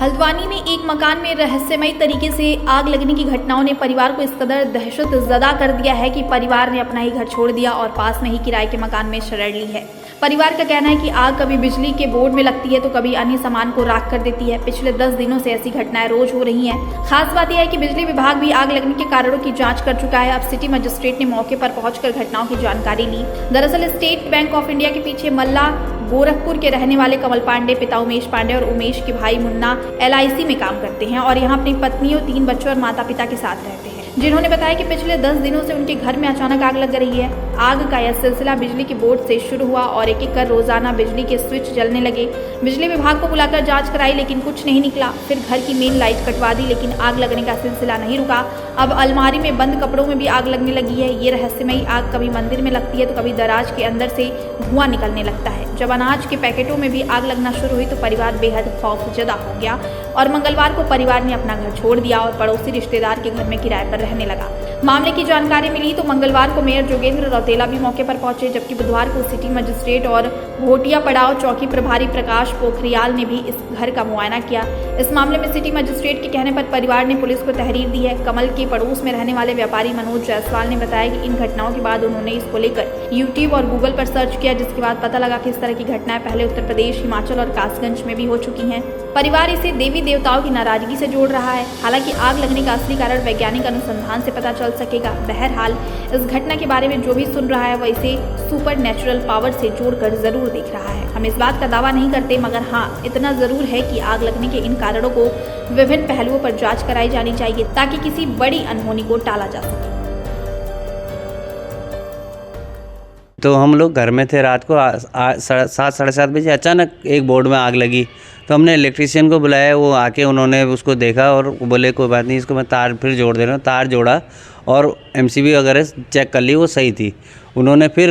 हल्द्वानी में एक मकान में रहस्यमयी तरीके से आग लगने की घटनाओं ने परिवार को इस कदर दहशतज़दा कर दिया है कि परिवार ने अपना ही घर छोड़ दिया और पास में ही किराए के मकान में शरण ली है। परिवार का कहना है कि आग कभी बिजली के बोर्ड में लगती है तो कभी अन्य सामान को राख कर देती है। पिछले 10 दिनों से ऐसी घटनाएं रोज हो रही हैं। खास बात यह है कि बिजली विभाग भी आग लगने के कारणों की जांच कर चुका है। अब सिटी मजिस्ट्रेट ने मौके पर पहुंचकर घटनाओं की जानकारी ली। दरअसल स्टेट बैंक ऑफ इंडिया के पीछे मल्ला गोरखपुर के रहने वाले कमल पांडे पिता उमेश पांडे और उमेश के भाई मुन्ना LIC में काम करते हैं और यहाँ अपनी पत्नी और 3 बच्चों और माता पिता के साथ रहते हैं, जिन्होंने बताया कि पिछले 10 दिनों से उनके घर में अचानक आग लग रही है। आग का यह सिलसिला बिजली के बोर्ड से शुरू हुआ और एक एक कर रोजाना बिजली के स्विच जलने लगे। बिजली विभाग को बुलाकर जांच कराई लेकिन कुछ नहीं निकला। फिर घर की मेन लाइट कटवा दी लेकिन आग लगने का सिलसिला नहीं रुका। अब अलमारी में बंद कपड़ों में भी आग लगने लगी है। ये रहस्यमयी आग कभी मंदिर में लगती है तो कभी दराज के अंदर से धुआं निकलने लगता है। जब अनाज के पैकेटों में भी आग लगना शुरू हुई तो परिवार बेहद खौफजदा हो गया और मंगलवार को परिवार ने अपना घर छोड़ दिया और पड़ोसी रिश्तेदार के घर में किराए पर रहने लगा। मामले की जानकारी मिली तो मंगलवार को मेयर जोगेंद्र रौतेला भी मौके पर पहुंचे, जबकि बुधवार को सिटी मजिस्ट्रेट और भोटिया पड़ाव चौकी प्रभारी प्रकाश पोखरियाल ने भी इस घर का मुआयना किया। इस मामले में सिटी मजिस्ट्रेट के कहने पर परिवार ने पुलिस को तहरीर दी है। कमल के पड़ोस में रहने वाले व्यापारी मनोज जायसवाल ने बताया कि इन घटनाओं के बाद उन्होंने इसको लेकर यूट्यूब और गूगल पर सर्च किया, जिसके बाद पता लगा कि इस तरह की घटनाएं पहले उत्तर प्रदेश, हिमाचल और कासगंज में भी हो चुकी हैं। परिवार इसे देवी देवताओं की नाराजगी से जोड़ रहा है। हालांकि आग लगने का असली कारण वैज्ञानिक अनुसंधान से पता चल सकेगा। बहरहाल इस घटना के बारे में जो भी सुन रहा है वह इसे सुपर नेचुरल पावर से जोड़कर जरूर देख रहा है। हम इस बात का दावा नहीं करते, मगर हाँ इतना जरूर है कि आग लगने के इन कारणों को विभिन्न पहलुओं पर जांच कराई जानी चाहिए ताकि किसी बड़ी अनहोनी को टाला जा सके। तो हम लोग घर में थे, रात को 7 साढ़े 7 बजे अचानक एक बोर्ड में आग लगी। तो हमने इलेक्ट्रीशियन को बुलाया, वो आके उन्होंने उसको देखा और बोले कोई बात नहीं, इसको मैं तार फिर जोड़ दे रहा हूँ। तार जोड़ा और MCB वगैरह चेक कर ली, वो सही थी। उन्होंने फिर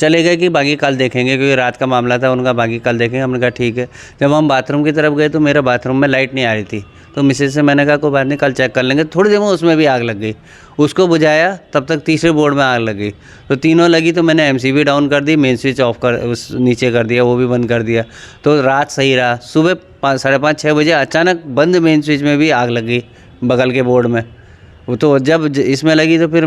चले गए कि बाकी कल देखेंगे, क्योंकि रात का मामला था उनका, बाकी कल देखेंगे। हमने कहा ठीक है। जब हम बाथरूम की तरफ गए तो मेरे बाथरूम में लाइट नहीं आ रही थी, तो मिसेज से मैंने कहा कोई बात नहीं, कल चेक कर लेंगे। थोड़ी देर में उसमें भी आग लग गई। उसको बुझाया तब तक तीसरे बोर्ड में आग लग गई। तो तीनों लगी तो मैंने MCB डाउन कर दी, मेन स्विच ऑफ कर उस नीचे कर दिया, वो भी बंद कर दिया। तो रात सही रहा। सुबह 5 साढ़े 5 6 बजे अचानक बंद मेन स्विच में भी आग लग गई बगल के बोर्ड में। वो तो जब इसमें लगी तो फिर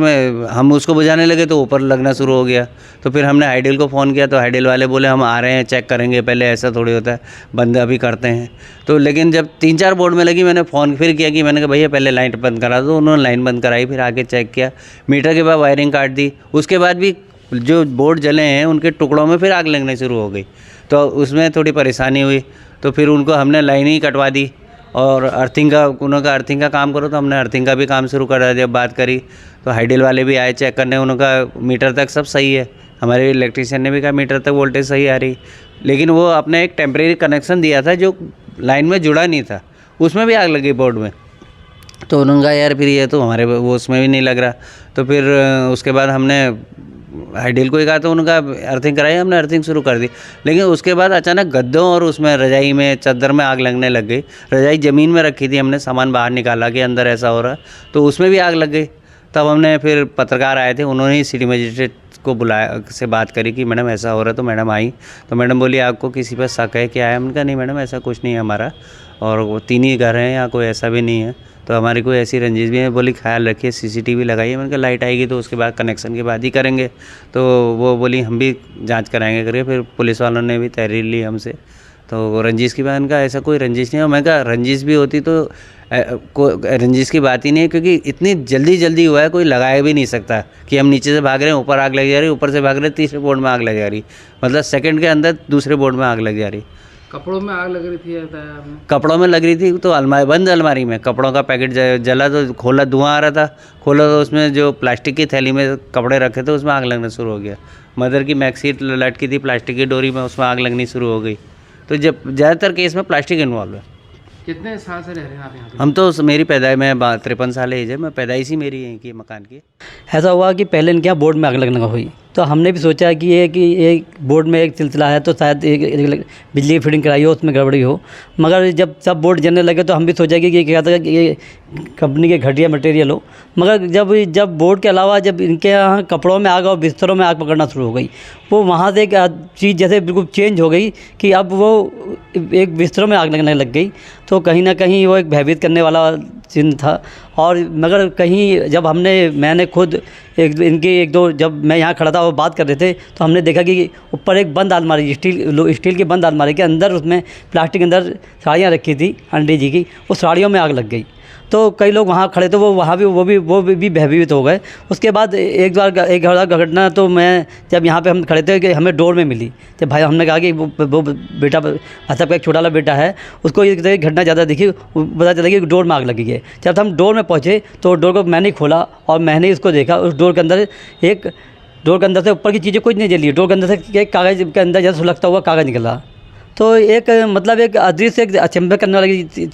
हम उसको बुझाने लगे तो ऊपर लगना शुरू हो गया। तो फिर हमने हाइडेल को फ़ोन किया तो हाइडेल वाले बोले हम आ रहे हैं, चेक करेंगे, पहले ऐसा थोड़ी होता है, बंद अभी करते हैं। तो लेकिन जब 3-4 बोर्ड में लगी, मैंने फ़ोन फिर किया कि मैंने कहा भैया पहले लाइट बंद करा दो। उन्होंने लाइन बंद कराई, फिर आके चेक किया, मीटर के बाद वायरिंग काट दी। उसके बाद भी जो बोर्ड जले हैं उनके टुकड़ों में फिर आग लगने शुरू हो गई। तो उसमें थोड़ी परेशानी हुई, तो फिर उनको हमने लाइन ही कटवा दी और अर्थिंग का, उन्होंने अर्थिंग का काम करो तो हमने अर्थिंग का भी काम शुरू कर दिया। बात करी तो हाइडेल वाले भी आए चेक करने, उनका मीटर तक सब सही है। हमारे इलेक्ट्रीशियन ने भी कहा मीटर तक वोल्टेज सही आ रही, लेकिन वो अपने एक टेम्परेरी कनेक्शन दिया था जो लाइन में जुड़ा नहीं था, उसमें भी आग लगी बोर्ड में। तो उन्होंने कहा यार फिर ये तो हमारे वो उसमें भी नहीं लग रहा। तो फिर उसके बाद हमने हाइडेल को ही कहा तो उनका अर्थिंग कराई, हमने अर्थिंग शुरू कर दी। लेकिन उसके बाद अचानक गद्दों और उसमें रजाई में, चादर में आग लगने लग गई। रजाई ज़मीन में रखी थी, हमने सामान बाहर निकाला कि अंदर ऐसा हो रहा, तो उसमें भी आग लग गई। तब हमने फिर पत्रकार आए थे, उन्होंने ही सिटी मजिस्ट्रेट को बुलाया, से बात करी कि मैडम ऐसा हो रहा है। तो मैडम आई तो मैडम बोली आपको किसी पर शक है क्या है? हमने कहा नहीं मैडम ऐसा कुछ नहीं है हमारा, और वो 3 ही घर हैं, यहाँ कोई ऐसा भी नहीं है, तो हमारी कोई ऐसी रंजिश भी है। बोली ख्याल रखिए, CCTV लगाइए। मैंने कहा लाइट आएगी तो उसके बाद कनेक्शन के बाद ही करेंगे। तो वो बोली हम भी जांच कराएंगे करिए। फिर पुलिस वालों ने भी तहरीर ली हमसे। तो रंजिश की बात, इनका ऐसा कोई रंजिश नहीं है। मैं कहा रंजिश भी होती तो रंजिश की बात ही नहीं है, क्योंकि इतनी जल्दी हुआ है, कोई लगाया भी नहीं सकता कि हम नीचे से भाग रहे हैं ऊपर आग लग जा रही, ऊपर से भाग रहे हैं तीसरे बोर्ड में आग लग जा रही, मतलब सेकंड के अंदर दूसरे बोर्ड में आग लग जा रही। कपड़ों में आग लग रही थी बताया आपने? कपड़ों में लग रही थी, तो बंद अलमारी में कपड़ों का पैकेट जला, तो खोला, धुआं आ रहा था। खोला तो उसमें जो प्लास्टिक की थैली में कपड़े रखे थे उसमें आग लगना शुरू हो गया। मदर की मैक्सीट लटकी थी प्लास्टिक की डोरी में, उसमें आग लगनी शुरू हो गई। तो जब ज़्यादातर केस में प्लास्टिक इन्वॉल्व है। कितने साल से रह रहे हैं आप यहाँ पे? हम तो मेरी पैदाइश में 53 साल एज है, मैं पैदाइश ही मेरी यहीं की मकान की। ऐसा हुआ कि पहले इनके यहाँ बोर्ड में आग लगने हुई, तो हमने भी सोचा कि एक बोर्ड में एक सिलसिला है तो शायद एक बिजली की फिटिंग कराई हो, उसमें गड़बड़ी हो। मगर जब सब बोर्ड जलने लगे तो हम भी सोचा कि ये क्या था कि ये कंपनी के घटिया मटेरियल हो। मगर जब बोर्ड के अलावा जब इनके यहाँ कपड़ों में आग और बिस्तरों में आग पकड़ना शुरू हो गई, वो वहाँ से एक चीज़ जैसे बिल्कुल चेंज हो गई कि अब वो एक बिस्तरों में आग लगने लग गई। तो कहीं ना कहीं वो एक भयभीत करने वाला चिन्ह था। और मगर कहीं जब मैंने खुद एक दो जब मैं यहाँ खड़ा था वो बात कर रहे थे तो हमने देखा कि ऊपर एक बंद अलमारी, स्टील की बंद अलमारी के अंदर उसमें प्लास्टिक के अंदर साड़ियाँ रखी थी आंटी जी की, वो साड़ियों में आग लग गई। तो कई लोग वहाँ खड़े थे, वो भी भयभीत हो गए। उसके बाद एक घटना तो मैं जब यहाँ पे हम खड़े थे कि हमें डोर में मिली, जब भाई हमने कहा कि वो बेटा असफ का एक छोटा वाला बेटा है, उसको ये घटना ज़्यादा दिखी, पता चला कि डोर में आग लगी है। जब हम डोर में पहुँचे तो डोर को मैंने खोला और मैंने इसको देखा, उस डोर के अंदर से ऊपर की चीज़ें कुछ नहीं जली, डोर के अंदर से एक कागज़ के अंदर जैसे सुलगता हुआ कागज़ निकला। तो एक मतलब एक अदृश्य एक अचंभे करने वाली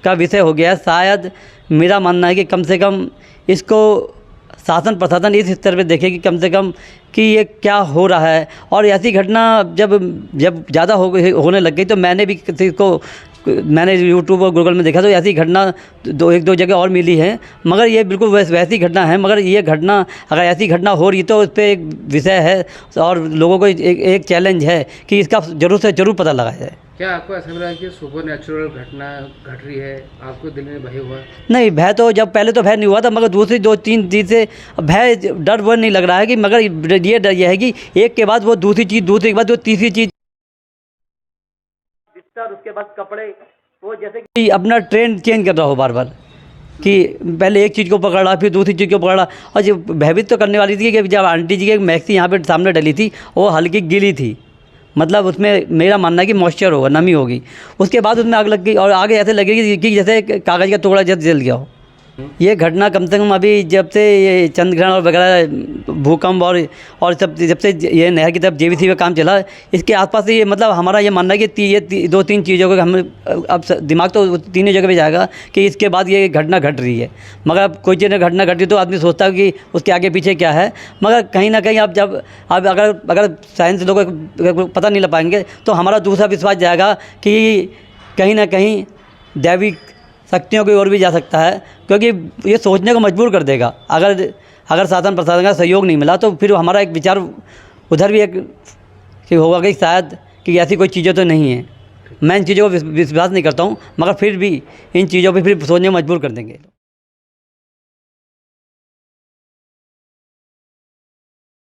का विषय हो गया। शायद मेरा मानना है कि कम से कम इसको शासन प्रशासन इस स्तर पे देखे कि कम से कम कि ये क्या हो रहा है। और ऐसी घटना जब ज़्यादा होने लग गई तो मैंने यूट्यूब और गूगल में देखा तो ऐसी घटना एक दो जगह और मिली है। मगर ये बिल्कुल वैसी घटना है। मगर ये घटना अगर ऐसी घटना हो रही तो उस पर एक विषय है और लोगों को एक चैलेंज है कि इसका ज़रूर से ज़रूर पता लगाया जाए। क्या आपको ऐसा लग रहा है कि सुपर नेचुरल घटना घट रही है? आपको दिल में भय हुआ? नहीं, भय तो जब पहले तो भय नहीं हुआ था, मगर दूसरी 2-3 चीज़ें भय डर वो नहीं लग रहा है कि, मगर ये डर यह है कि एक के बाद वो दूसरी के बाद वो तीसरी चीज़, उसके बाद कपड़े, वो जैसे कि अपना ट्रेंड चेंज कर रहा हो बार बार, कि पहले एक चीज़ को पकड़ रहा फिर दूसरी चीज़ को पकड़ रहा। और जो भयभीत तो करने वाली थी कि जब आंटी जी की एक मैक्सी यहाँ पे सामने डली थी वो हल्की गीली थी, मतलब उसमें मेरा मानना है कि मॉइस्चर होगा, नमी होगी। उसके बाद उसमें आग लग गई और आगे ऐसे लगेगी कि जैसे कागज़ का टुकड़ा जैसे जल गया हो। ये घटना कम से कम अभी जब से ये चंद्रग्रहण और वगैरह भूकंप और जब से ये नहर की तरफ JVC का काम चला, इसके आसपास से ये मतलब हमारा ये मानना है कि ये 2-3 चीज़ों को हम अब दिमाग तो तीनों जगह पे जाएगा कि इसके बाद ये घटना घट रही है। मगर अब कोई चीज़ घटना घटी तो आदमी सोचता है कि उसके आगे पीछे क्या है। मगर कहीं ना कहीं अब अगर साइंस लोगों को पता नहीं लग पाएंगे तो हमारा दूसरा विश्वास जाएगा कि कहीं ना कहीं दैविक शक्तियों की ओर भी जा सकता है, क्योंकि ये सोचने को मजबूर कर देगा। अगर शासन प्रशासन का सहयोग नहीं मिला तो फिर हमारा एक विचार उधर भी एक कि होगा कि शायद कि ऐसी कोई चीज़ें तो नहीं है। मैं इन चीज़ों को विश्वास नहीं करता हूँ, मगर फिर भी इन चीज़ों पे फिर सोचने को मजबूर कर देंगे।